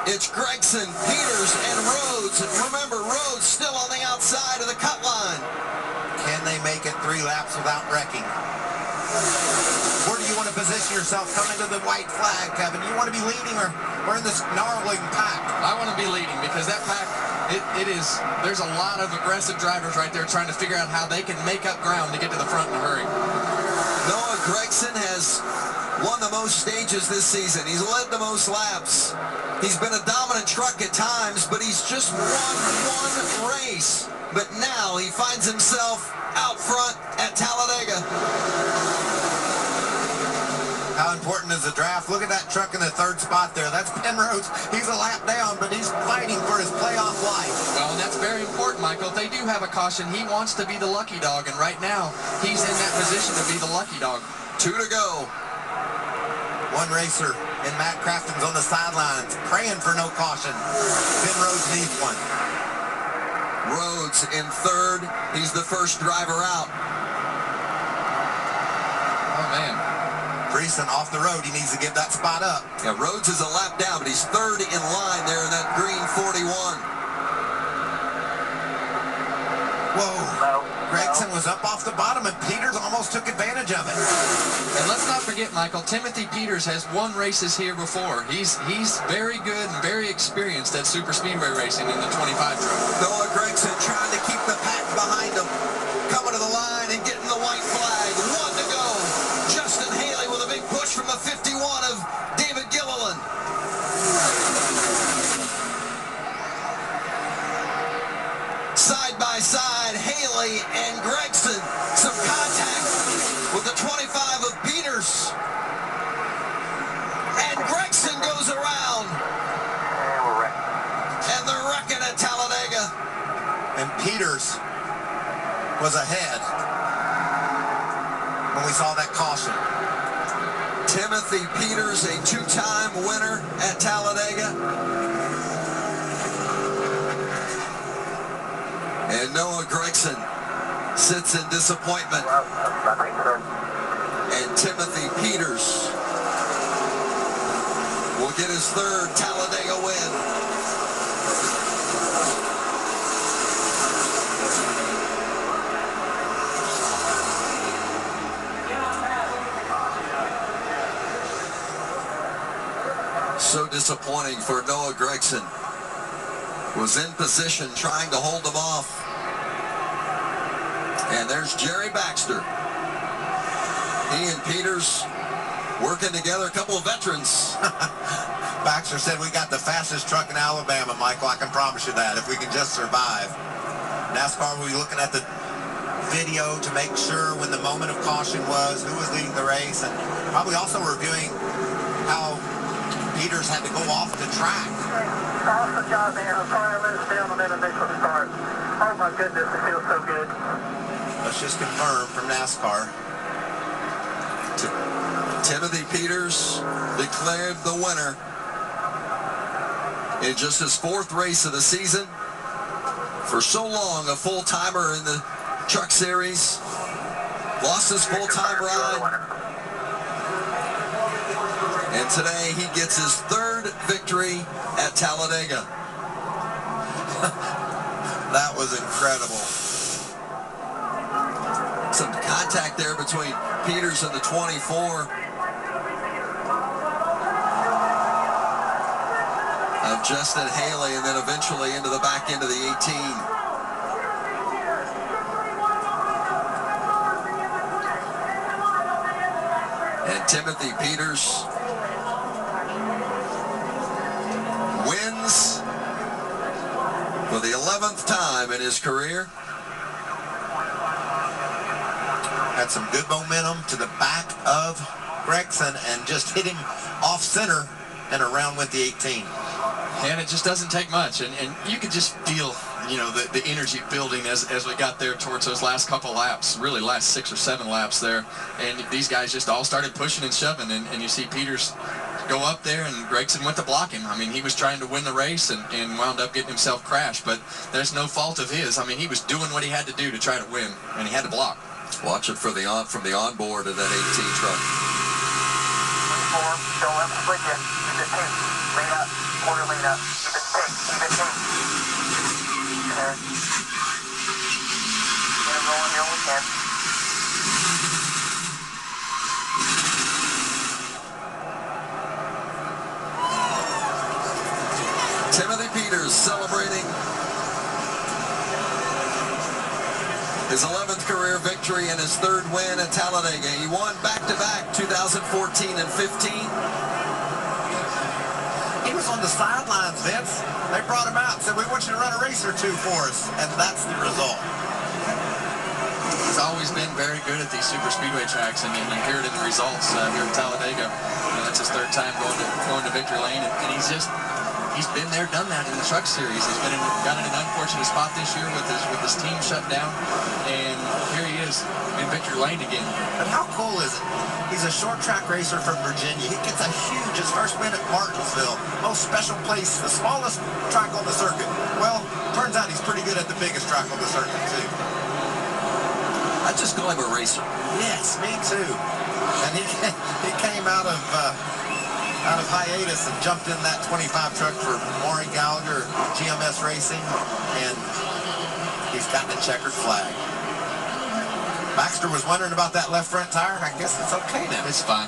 It's Gregson, Peters, and Rhodes. And remember, Rhodes still on the outside of the cut line. Can they make it 3 laps without wrecking? Where do you want to position yourself coming to the white flag, Kevin? You want to be leading or in this gnarling pack? I want to be leading because that pack, there's a lot of aggressive drivers right there trying to figure out how they can make up ground to get to the front in a hurry. Noah Gragson has won the most stages this season. He's led the most laps. He's been a dominant truck at times, but he's just won one race. But now he finds himself out front at Talladega. How important is the draft? Look at that truck in the 3rd spot there. That's Penrose. He's a lap down, but he's fighting for his playoff life. Well, and that's very important, Michael. If they do have a caution, he wants to be the lucky dog, and right now, he's in that position to be the lucky dog. 2 to go. One racer in Matt Crafton's on the sidelines, praying for no caution. Penrose needs one. Rhodes in 3rd. He's the first driver out. Oh, man. Friesen off the road. He needs to give that spot up. Yeah, Rhodes is a lap down, but he's 3rd in line there in that green 41. Whoa. Gregson was up off the bottom, and Peters almost took advantage of it. And let's not forget, Michael, Timothy Peters has won races here before. He's very good and very experienced at super speedway racing in the 25 truck. Noah Gragson trying to keep the pack behind him. Coming to the line and getting the white flag. 1 to go. Justin Haley with a big push from the 51 of David Gilliland. Side by side, Haley and Gregson. Some contact with the 25 of Peters. And Gregson goes around. And they're wrecking at Talladega. And Peters was ahead when we saw that caution. Timothy Peters, a 2-time winner at Talladega. And Noah Gragson sits in disappointment. And Timothy Peters will get his 3rd Talladega win. So disappointing for Noah Gragson. Was in position trying to hold them off. And there's Jerry Baxter. He and Peters working together, a couple of veterans. Baxter said, we got the fastest truck in Alabama, Michael. I can promise you that, if we can just survive. NASCAR will be looking at the video to make sure when the moment of caution was, who was leading the race, and probably also reviewing how Peters had to go off the track. Awesome job, man. I'm sorry I let us down on that initial start. Oh my goodness, it feels so good. Let's just confirm from NASCAR. Timothy Peters declared the winner in just his 4th race of the season. For so long, a full-timer in the truck series. Lost his full-time ride. And today he gets his 3rd victory at Talladega. That was incredible. Some contact there between Peters and the 24 of Justin Haley, and then eventually into the back end of the 18. And Timothy Peters wins for the 11th time in his career. Had some good momentum to the back of Gregson and just hit him off center, and around went the 18. And it just doesn't take much, and you could just feel, you know, the energy building as we got there towards those last couple laps, really last 6 or 7 laps there, and these guys just all started pushing and shoving, and you see Peters go up there, and Gregson went to block him. I mean, he was trying to win the race and wound up getting himself crashed, but there's no fault of his. I mean, he was doing what he had to do to try to win, and he had to block. Watch it for from the onboard of that 18 truck. 24, don't let them split you. 15, lean up. quarter lane up. Keep it thick, keep it thick. Okay. Get it rolling here when we can. Timothy Peters celebrating his 11th career victory and his 3rd win at Talladega. He won back-to-back 2014 and 15. He was on the sidelines, Vince. They brought him out and said, we want you to run a race or two for us. And that's the result. He's always been very good at these super speedway tracks, and you hear it in the results here at Talladega. That's his 3rd time going to victory lane, and he's been there, done that in the truck series. He's got in an unfortunate spot this year with his team shut down, and here he is in victory lane again. But how cool is it? He's a short track racer from Virginia. He gets his first win at Martinsville, most special place, the smallest track on the circuit. Well, turns out he's pretty good at the biggest track on the circuit too. I just call him a racer. Yes, me too. And he came out of hiatus and jumped in that 25 truck for Maury Gallagher, GMS Racing, and he's got the checkered flag. Baxter was wondering about that left front tire, and I guess it's okay now. It's fine.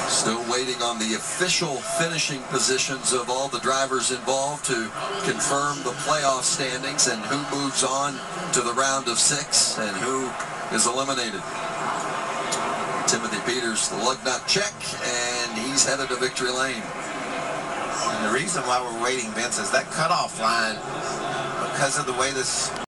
Still waiting on the official finishing positions of all the drivers involved to confirm the playoff standings and who moves on to the round of 6 and who is eliminated. Timothy Peters, the lug nut check, and he's headed to victory lane. And the reason why we're waiting, Vince, is that cutoff line, because of the way this